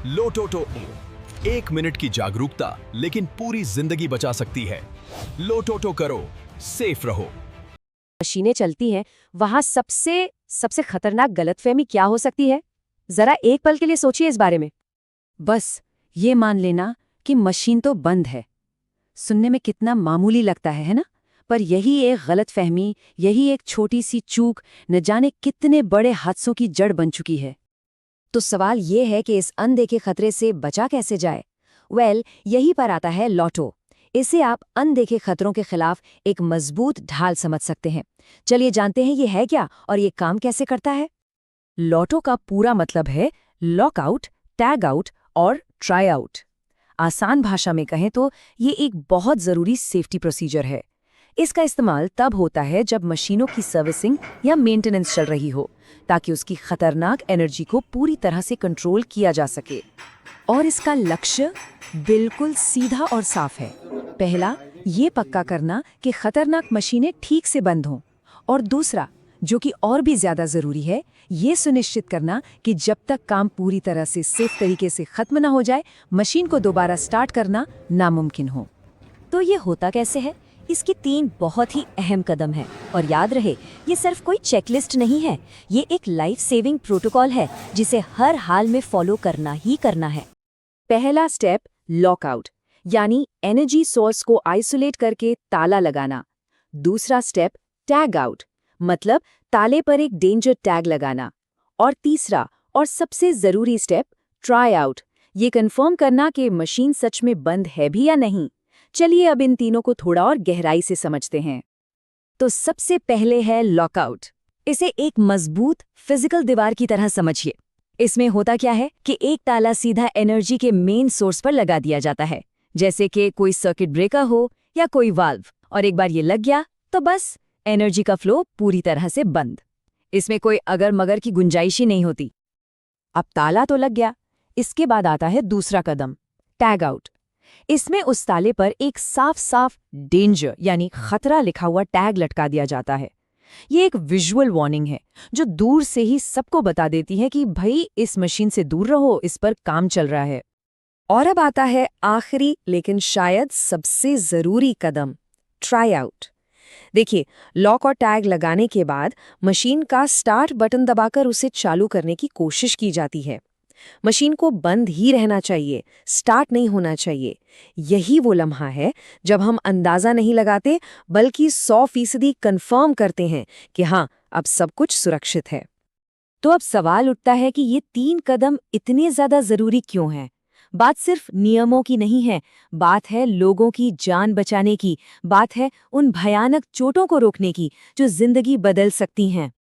लोटोटो 1 minute की जागरूकता लेकिन पूरी जिंदगी बचा सकती है। लोटोटो करो, सेफ रहो। मशीनें चलती हैं, वहां सबसे खतरनाक गलतफहमी क्या हो सकती है? जरा एक पल के लिए सोचिए इस बारे में। बस ये मान लेना कि मशीन तो बंद है। सुनने में कितना मामूली लगता है ना? पर यही एक गलतफहमी, यही एक छोटी सी चूक न जाने कितने बड़े हादसों की जड़ बन चुकी है। तो सवाल ये है कि इस अनदेखे खतरे से बचा कैसे जाए? यही पर आता है लॉटो। इसे आप अनदेखे खतरों के खिलाफ एक मजबूत ढाल समझ सकते हैं। चलिए जानते हैं ये है क्या और ये काम कैसे करता है। लॉटो का पूरा मतलब है लॉकआउट, टैग आउट और ट्राई आउट। आसान भाषा में कहें तो ये एक बहुत ज़रूरी सेफ्टी प्रोसीजर है। इसका इस्तेमाल तब होता है जब मशीनों की सर्विसिंग या मेंटेनेंस चल रही हो, ताकि उसकी खतरनाक एनर्जी को पूरी तरह से कंट्रोल किया जा सके। और इसका लक्ष्य बिल्कुल सीधा और साफ है। पहला, ये पक्का करना कि खतरनाक मशीनें ठीक से बंद हों। और दूसरा, जो कि और भी ज्यादा जरूरी है, ये सुनिश्चित करना कि जब तक काम पूरी तरह से सेफ तरीके से खत्म ना हो जाए, मशीन को दोबारा स्टार्ट करना नामुमकिन हो। तो ये होता कैसे है? इसके 3 बहुत ही अहम कदम हैं। और याद रहे, ये सिर्फ कोई चेकलिस्ट नहीं है, ये एक लाइफ सेविंग प्रोटोकॉल है जिसे हर हाल में फॉलो करना ही करना है। पहला स्टेप, लॉकआउट, यानी एनर्जी सोर्स को आइसोलेट करके ताला लगाना। दूसरा स्टेप, टैग आउट, मतलब ताले पर एक डेंजर टैग लगाना। और तीसरा और सबसे जरूरी स्टेप, ट्राई आउट, ये कंफर्म करना कि मशीन सच में बंद है भी या नहीं। चलिए अब इन तीनों को थोड़ा और गहराई से समझते हैं। तो सबसे पहले है लॉकआउट। इसे एक मजबूत फिजिकल दीवार की तरह समझिए। इसमें होता क्या है कि एक ताला सीधा एनर्जी के मेन सोर्स पर लगा दिया जाता है, जैसे कि कोई सर्किट ब्रेकर हो या कोई वाल्व। और एक बार ये लग गया तो बस एनर्जी का फ्लो पूरी तरह से बंद। इसमें कोई अगर मगर की गुंजाइश ही नहीं होती। अब ताला तो लग गया, इसके बाद आता है दूसरा कदम, टैग आउट। इसमें उस ताले पर एक साफ साफ डेंजर यानी खतरा लिखा हुआ टैग लटका दिया जाता है। ये एक विजुअल वार्निंग है जो दूर से ही सबको बता देती है कि भाई इस मशीन से दूर रहो, इस पर काम चल रहा है। और अब आता है आखिरी लेकिन शायद सबसे जरूरी कदम, ट्राई आउट। देखिए, लॉक और टैग लगाने के बाद मशीन का स्टार्ट बटन दबाकर उसे चालू करने की कोशिश की जाती है। मशीन को बंद ही रहना चाहिए, स्टार्ट नहीं होना चाहिए। यही वो लम्हा है जब हम अंदाजा नहीं लगाते बल्कि 100% कंफर्म करते हैं कि हाँ, अब सब कुछ सुरक्षित है। तो अब सवाल उठता है कि ये 3 कदम इतने ज्यादा जरूरी क्यों हैं? बात सिर्फ नियमों की नहीं है, बात है लोगों की जान बचाने की, बात है उन भयानक चोटों को रोकने की जो जिंदगी बदल सकती हैं।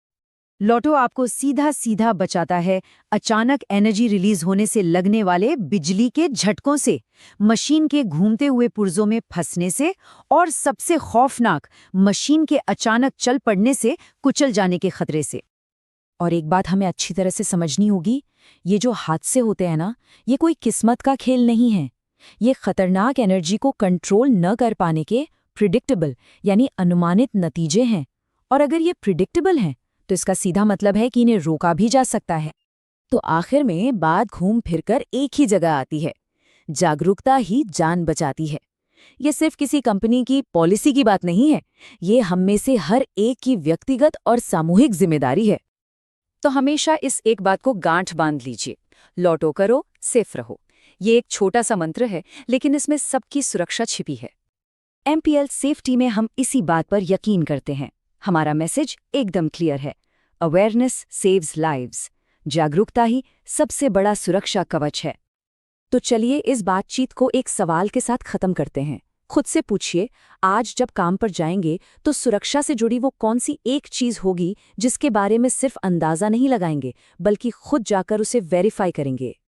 लॉटो आपको सीधा सीधा बचाता है अचानक एनर्जी रिलीज होने से लगने वाले बिजली के झटकों से, मशीन के घूमते हुए पुर्जों में फंसने से और सबसे खौफनाक, मशीन के अचानक चल पड़ने से कुचल जाने के खतरे से। और एक बात हमें अच्छी तरह से समझनी होगी, ये जो हादसे होते हैं ना, ये कोई किस्मत का खेल नहीं है। ये खतरनाक एनर्जी को कंट्रोल न कर पाने के प्रिडिक्टेबल यानी अनुमानित नतीजे हैं। और अगर ये प्रिडिक्टेबल हैं तो इसका सीधा मतलब है कि इन्हें रोका भी जा सकता है। तो आखिर में बात घूम फिरकर एक ही जगह आती है, जागरूकता ही जान बचाती है। ये सिर्फ किसी कंपनी की पॉलिसी की बात नहीं है, ये हम में से हर एक की व्यक्तिगत और सामूहिक जिम्मेदारी है। तो हमेशा इस एक बात को गांठ बांध लीजिए, लॉटो करो, सेफ रहो। ये एक छोटा सा मंत्र है, लेकिन इसमें सबकी सुरक्षा छिपी है। MPL सेफ्टी में हम इसी बात पर यकीन करते हैं। हमारा मैसेज एकदम क्लियर है, अवेयरनेस सेव्स लाइव्स। जागरूकता ही सबसे बड़ा सुरक्षा कवच है। तो चलिए इस बातचीत को एक सवाल के साथ खत्म करते हैं। खुद से पूछिए, आज जब काम पर जाएंगे तो सुरक्षा से जुड़ी वो कौन सी एक चीज होगी जिसके बारे में सिर्फ अंदाजा नहीं लगाएंगे बल्कि खुद जाकर उसे वेरीफाई करेंगे।